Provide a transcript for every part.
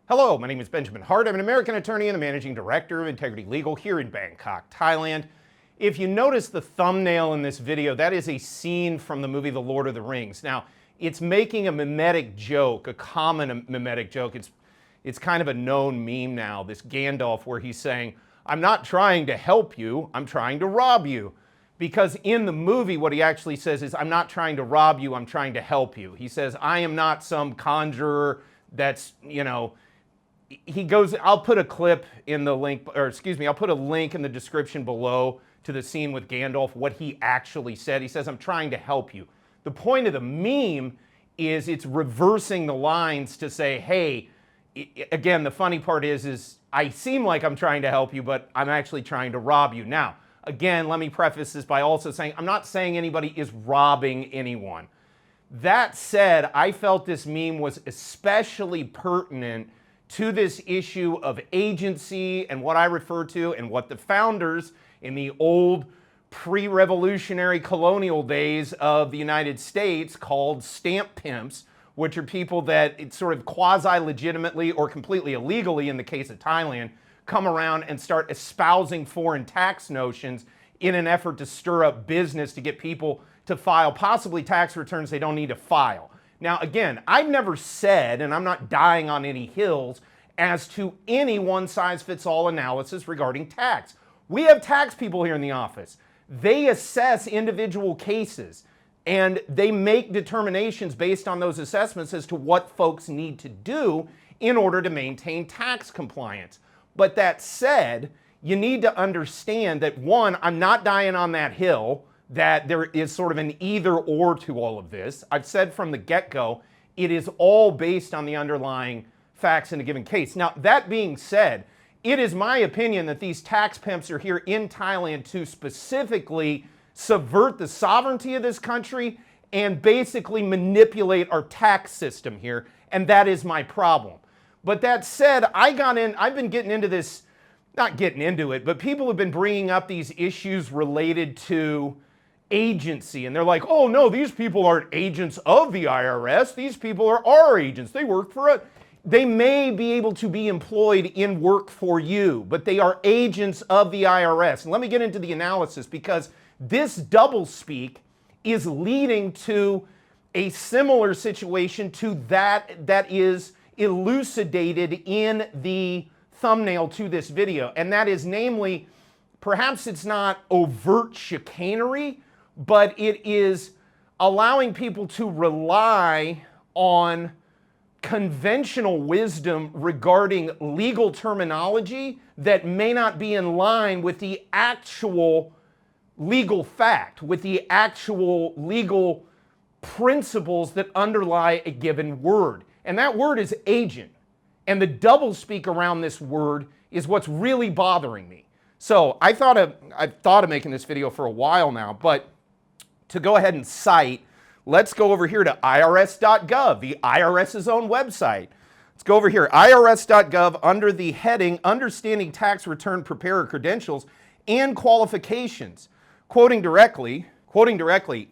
Hello, my name is Benjamin Hart. I'm an American attorney and the managing director of Integrity Legal here in Bangkok, Thailand. If you notice the thumbnail in this video, that is a scene from the movie The Lord of the Rings. Now, it's making a mimetic joke, a common mimetic joke. It's kind of a known meme now, this Gandalf where he's saying, I'm not trying to help you, I'm trying to rob you. Because in the movie, what he actually says is, I'm not trying to rob you, I'm trying to help you. He says, I am not some conjurer that's, he goes, I'll put a clip in the link, or excuse me, I'll put a link in the description below to the scene with Gandalf, what he actually said. He says, I'm trying to help you. The point of the meme is it's reversing the lines to say, hey, again, the funny part is I seem like I'm trying to help you, but I'm actually trying to rob you. Now, again, let me preface this by also saying, I'm not saying anybody is robbing anyone. That said, I felt this meme was especially pertinent to this issue of agency and what I refer to and what the founders in the old pre-revolutionary colonial days of the United States called Stamp-Pimps, which are people that it's sort of quasi-legitimately or completely illegally, in the case of Thailand, come around and start espousing foreign tax notions in an effort to stir up business to get people to file possibly tax returns they don't need to file. Now, again, I've never said, and I'm not dying on any hills, as to any one-size-fits-all analysis regarding tax. We have tax people here in the office. They assess individual cases, and they make determinations based on those assessments as to what folks need to do in order to maintain tax compliance. But that said, you need to understand that, one, I'm not dying on that hill, that there is sort of an either or to all of this. I've said from the get-go, it is all based on the underlying facts in a given case. Now, that being said, it is my opinion that these tax pimps are here in Thailand to specifically subvert the sovereignty of this country and basically manipulate our tax system here, and that is my problem. But that said, I've been getting into this, not getting into it, but people have been bringing up these issues related to agency, and they're like, oh no, these people aren't agents of the IRS, these people are our agents, they work for us. They may be able to be employed in work for you, but they are agents of the IRS. And let me get into the analysis, because this doublespeak is leading to a similar situation to that is elucidated in the thumbnail to this video. And that is, namely, perhaps it's not overt chicanery, but it is allowing people to rely on conventional wisdom regarding legal terminology that may not be in line with the actual legal fact, with the actual legal principles that underlie a given word. And that word is agent. And the doublespeak around this word is what's really bothering me. So I've thought of making this video for a while now, but to go ahead and cite, let's go over here to irs.gov, the IRS's own website. Let's go over here, irs.gov, under the heading Understanding Tax Return Preparer Credentials and Qualifications. Quoting directly,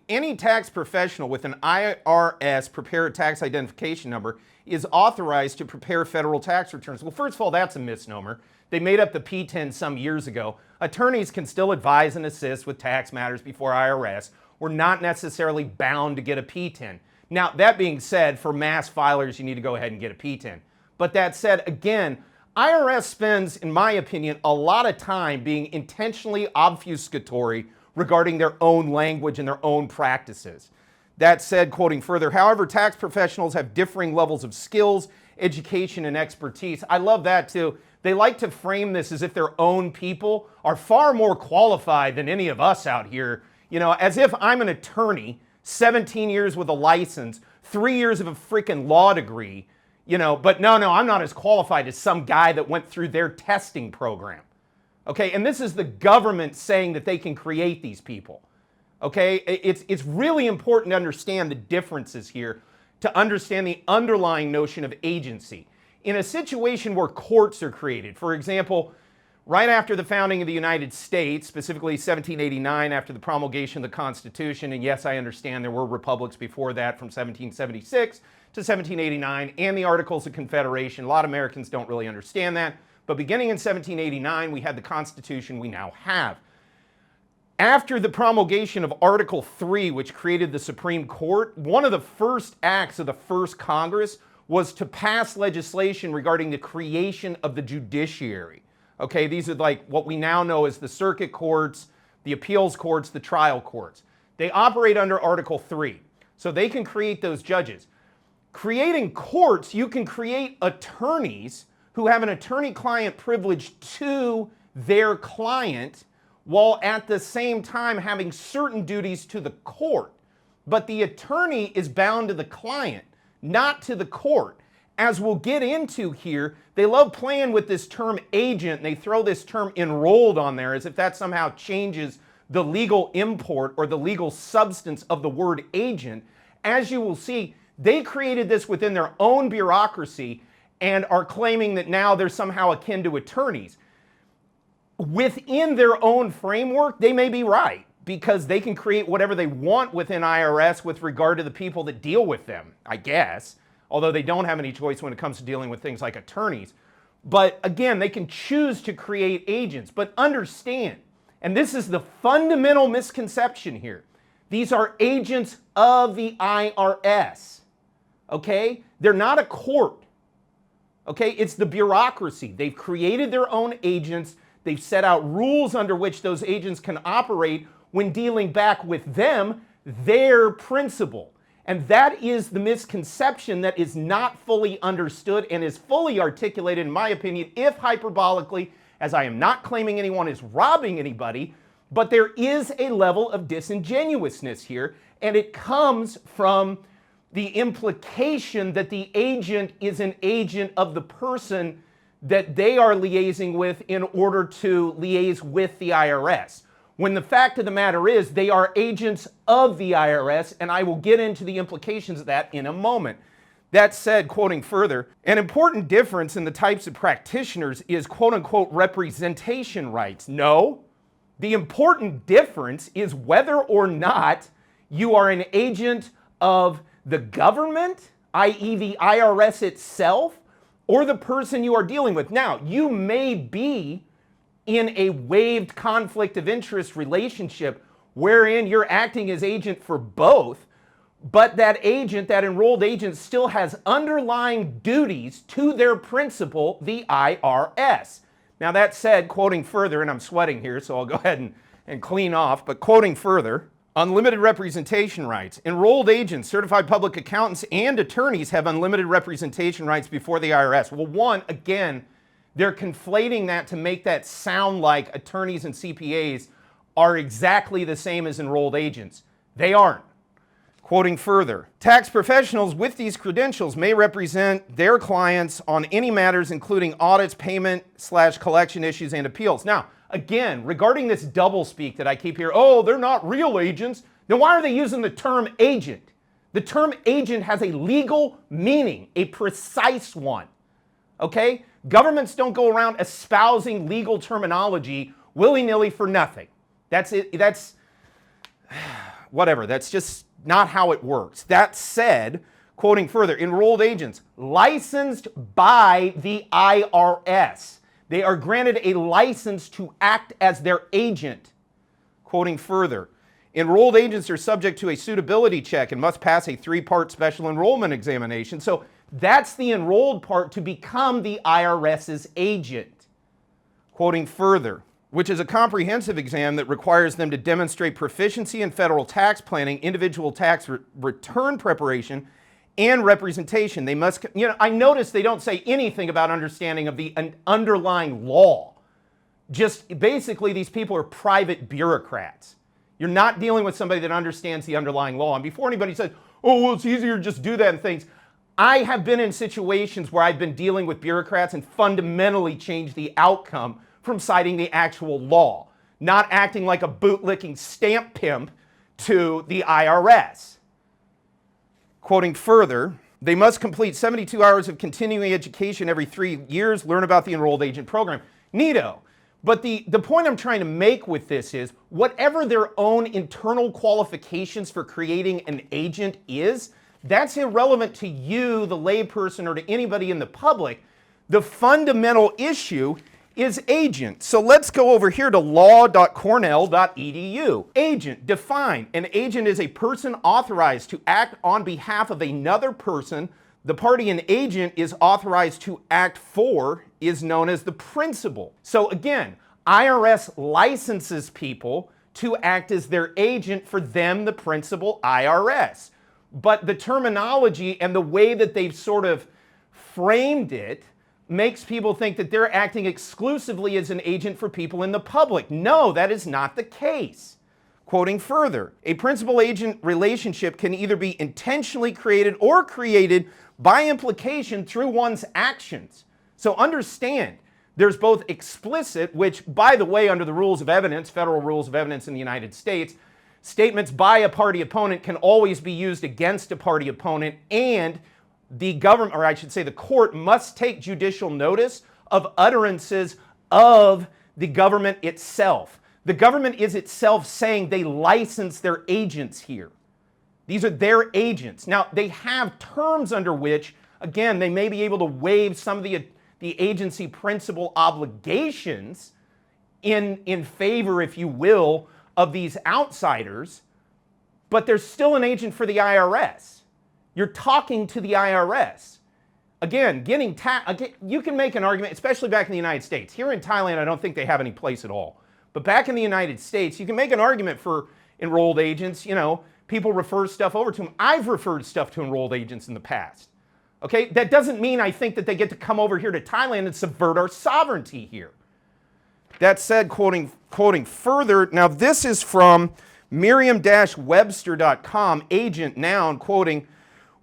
any tax professional with an IRS Preparer Tax Identification Number is authorized to prepare federal tax returns. Well, first of all, that's a misnomer. They made up the P10 some years ago. Attorneys can still advise and assist with tax matters before IRS. We're not necessarily bound to get a P10. Now, that being said, for mass filers, you need to go ahead and get a P10. But that said, again, IRS spends, in my opinion, a lot of time being intentionally obfuscatory regarding their own language and their own practices. That said, quoting further, however, tax professionals have differing levels of skills, education, and expertise. I love that too. They like to frame this as if their own people are far more qualified than any of us out here. As if I'm an attorney, 17 years with a license, 3 years of a freaking law degree, but no, I'm not as qualified as some guy that went through their testing program. Okay, and this is the government saying that they can create these people. Okay, it's really important to understand the differences here, to understand the underlying notion of agency. In a situation where courts are created, for example, right after the founding of the United States, specifically 1789 after the promulgation of the Constitution, and yes, I understand there were republics before that from 1776 to 1789, and the Articles of Confederation. A lot of Americans don't really understand that, but beginning in 1789, we had the Constitution we now have. After the promulgation of Article 3, which created the Supreme Court, one of the first acts of the first Congress was to pass legislation regarding the creation of the judiciary. Okay, these are like what we now know as the circuit courts, the appeals courts, the trial courts. They operate under Article 3, so they can create those judges. Creating courts, you can create attorneys who have an attorney-client privilege to their client while at the same time having certain duties to the court. But the attorney is bound to the client, not to the court. As we'll get into here, they love playing with this term agent, and they throw this term enrolled on there as if that somehow changes the legal import or the legal substance of the word agent. As you will see, they created this within their own bureaucracy and are claiming that now they're somehow akin to attorneys. Within their own framework, they may be right, because they can create whatever they want within IRS with regard to the people that deal with them, I guess, although they don't have any choice when it comes to dealing with things like attorneys. But again, they can choose to create agents. But understand, and this is the fundamental misconception here, these are agents of the IRS, okay? They're not a court, okay? It's the bureaucracy. They've created their own agents. They've set out rules under which those agents can operate when dealing back with them, their principal. And that is the misconception that is not fully understood and is fully articulated, in my opinion, if hyperbolically, as I am not claiming anyone is robbing anybody, but there is a level of disingenuousness here, and it comes from the implication that the agent is an agent of the person that they are liaising with in order to liaise with the IRS. When the fact of the matter is they are agents of the IRS, and I will get into the implications of that in a moment. That said, quoting further, an important difference in the types of practitioners is quote-unquote representation rights. No, the important difference is whether or not you are an agent of the government, i.e. the IRS itself, or the person you are dealing with. Now, you may be in a waived conflict of interest relationship wherein you're acting as agent for both, but that agent, that enrolled agent, still has underlying duties to their principal, the IRS. Now that said, quoting further, and I'm sweating here, so I'll go ahead and clean off, but quoting further, unlimited representation rights. Enrolled agents, certified public accountants, and attorneys have unlimited representation rights before the IRS. Well, one, again, they're conflating that to make that sound like attorneys and CPAs are exactly the same as enrolled agents. They aren't. Quoting further, tax professionals with these credentials may represent their clients on any matters including audits, payment/collection issues, and appeals. Now, again, regarding this doublespeak that I keep hearing, oh, they're not real agents, then why are they using the term agent? The term agent has a legal meaning, a precise one, okay? Governments don't go around espousing legal terminology willy-nilly for nothing. That's it. That's whatever. That's just not how it works. That said, quoting further, enrolled agents licensed by the IRS. They are granted a license to act as their agent. Quoting further, enrolled agents are subject to a suitability check and must pass a 3-part special enrollment examination. So that's the enrolled part to become the IRS's agent. Quoting further, which is a comprehensive exam that requires them to demonstrate proficiency in federal tax planning, individual tax return preparation, and representation. They must, I notice they don't say anything about understanding of the underlying law. Just basically, these people are private bureaucrats. You're not dealing with somebody that understands the underlying law. And before anybody says, oh, well, it's easier to just do that and things, I have been in situations where I've been dealing with bureaucrats and fundamentally changed the outcome from citing the actual law, not acting like a bootlicking Stamp-Pimp to the IRS. Quoting further, they must complete 72 hours of continuing education every 3 years, learn about the enrolled agent program. Neato. But the point I'm trying to make with this is, whatever their own internal qualifications for creating an agent is, that's irrelevant to you, the layperson, or to anybody in the public. The fundamental issue is agent. So let's go over here to law.cornell.edu. Agent, define. An agent is a person authorized to act on behalf of another person. The party an agent is authorized to act for is known as the principal. So again, IRS licenses people to act as their agent, for them, the principal, IRS. But the terminology and the way that they've sort of framed it makes people think that they're acting exclusively as an agent for people in the public. No, that is not the case. Quoting further, a principal-agent relationship can either be intentionally created or created by implication through one's actions. So understand, there's both explicit, which, by the way, under the rules of evidence, federal rules of evidence in the United States, statements by a party opponent can always be used against a party opponent, and the government, or I should say the court, must take judicial notice of utterances of the government itself. The government is itself saying they license their agents here. These are their agents. Now, they have terms under which, again, they may be able to waive some of the agency principal obligations in favor, if you will, of these outsiders, but they're still an agent for the IRS. You're talking to the IRS. Again, you can make an argument, especially back in the United States. Here in Thailand, I don't think they have any place at all. But back in the United States, you can make an argument for enrolled agents. You know, people refer stuff over to them. I've referred stuff to enrolled agents in the past. Okay, that doesn't mean I think that they get to come over here to Thailand and subvert our sovereignty here. That said, quoting further, now this is from Merriam-Webster.com, agent, noun, quoting,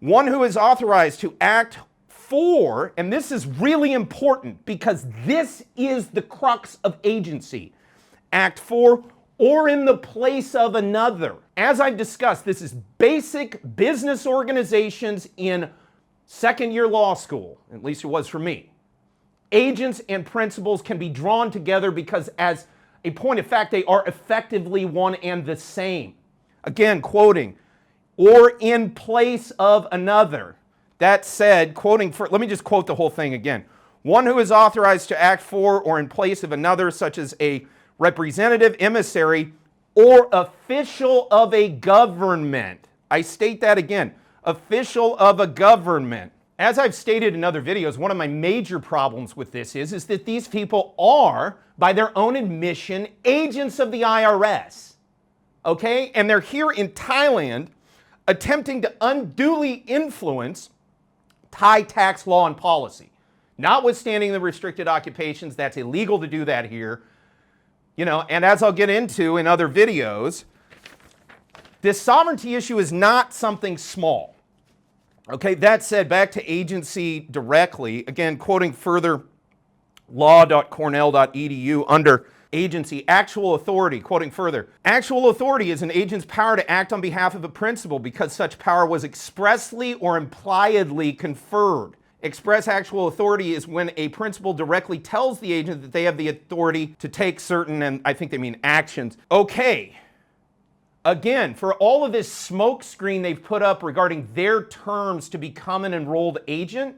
one who is authorized to act for, and this is really important because this is the crux of agency, act for or in the place of another. As I've discussed, this is basic business organizations in second-year law school, at least it was for me. Agents and principals can be drawn together because, as a point of fact, they are effectively one and the same. Again, quoting, or in place of another. That said, let me just quote the whole thing again. One who is authorized to act for or in place of another, such as a representative, emissary, or official of a government. I state that again, official of a government. As I've stated in other videos, one of my major problems with this is that these people are, by their own admission, agents of the IRS. Okay? And they're here in Thailand attempting to unduly influence Thai tax law and policy. Notwithstanding the restricted occupations, that's illegal to do that here. You know, and as I'll get into in other videos, this sovereignty issue is not something small. Okay, that said, back to agency directly, again, quoting further law.cornell.edu under agency, actual authority, quoting further, actual authority is an agent's power to act on behalf of a principal because such power was expressly or impliedly conferred. Express actual authority is when a principal directly tells the agent that they have the authority to take certain, and I think they mean actions. Okay. Again, for all of this smoke screen they've put up regarding their terms to become an enrolled agent,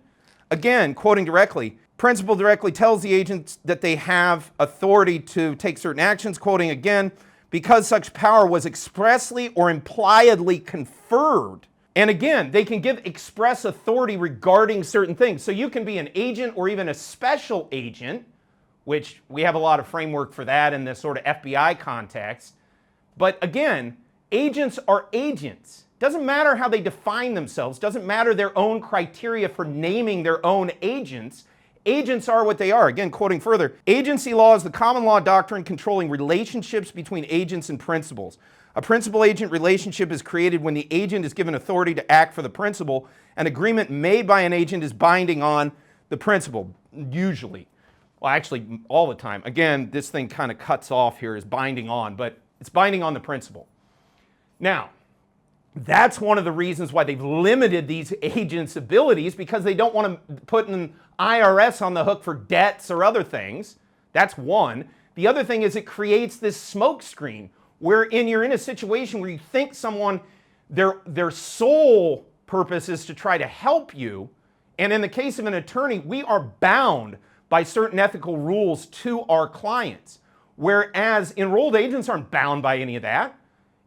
again, quoting directly, principal directly tells the agent that they have authority to take certain actions, quoting again, because such power was expressly or impliedly conferred. And again, they can give express authority regarding certain things. So you can be an agent or even a special agent, which we have a lot of framework for that in this sort of FBI context. But again, agents are agents. Doesn't matter how they define themselves, doesn't matter their own criteria for naming their own agents. Agents are what they are. Again, quoting further, agency law is the common law doctrine controlling relationships between agents and principals. A principal-agent relationship is created when the agent is given authority to act for the principal. An agreement made by an agent is binding on the principal, usually. Well, actually, all the time. Again, this thing kind of cuts off here as binding on, but it's binding on the principal. Now, that's one of the reasons why they've limited these agents' abilities, because they don't want to put an IRS on the hook for debts or other things. That's one. The other thing is it creates this smoke screen wherein you're in a situation where you think someone, their sole purpose is to try to help you. And in the case of an attorney, we are bound by certain ethical rules to our clients. Whereas enrolled agents aren't bound by any of that.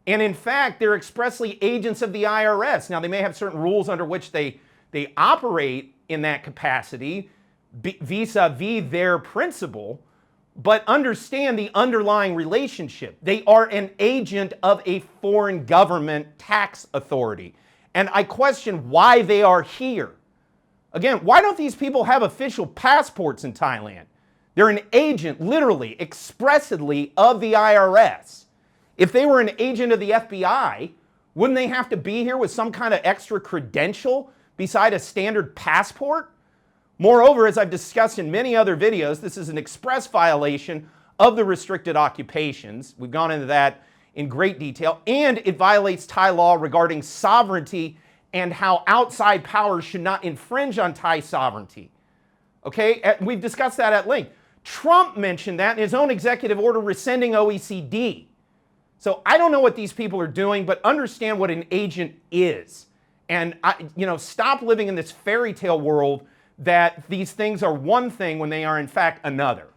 And in fact, they're expressly agents of the IRS. Now, they may have certain rules under which they operate in that capacity vis-a-vis their principal, but understand the underlying relationship. They are an agent of a foreign government tax authority. And I question why they are here. Again, why don't these people have official passports in Thailand? They're an agent, literally, expressly, of the IRS. If they were an agent of the FBI, wouldn't they have to be here with some kind of extra credential beside a standard passport? Moreover, as I've discussed in many other videos, this is an express violation of the restricted occupations. We've gone into that in great detail. And it violates Thai law regarding sovereignty and how outside powers should not infringe on Thai sovereignty. Okay, we've discussed that at length. Trump mentioned that in his own executive order rescinding OECD. So I don't know what these people are doing, but understand what an agent is. And stop living in this fairy tale world that these things are one thing when they are in fact another.